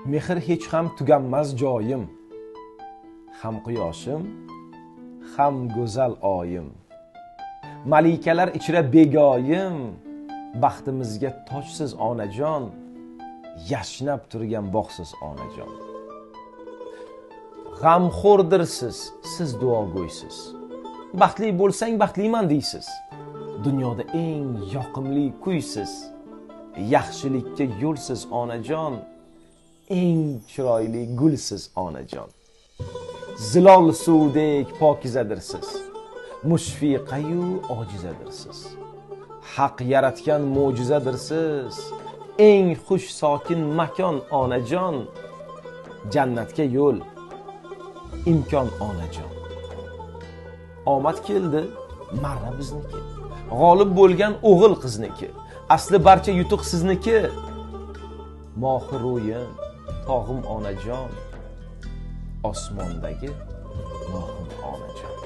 Mehr hech ham tuganmas joyim, ham quyoshim, ham go'zal oyim. Malikalar ichra begoyim, baxtimizga tojsiz onajon, yashnab turgan bog'siz onajon. G'amxo'rdirsiz, siz duogo'ysiz. Baxtli bo'lsang baxtliman deysiz. Dunyoda eng yoqimli kuysiz. Yaxshilikka yo'lsiz onajon, eng chiroyli gulsiz onajon. Zilol suvdek pokizadirsiz. Mushfiqayu ojizadirsiz. Haq yaratgan mo'jizadirsiz. Eng xush sokin makon onajon. Jannatga yo'l, imkon onajon. Omad keldi, marra bizniki. G'olib bo'lgan o'g'il qizniki. Asli barcha yutuq sizniki. Mohir ro'yim, tog'im onajon. Osmondagi mohim onajon.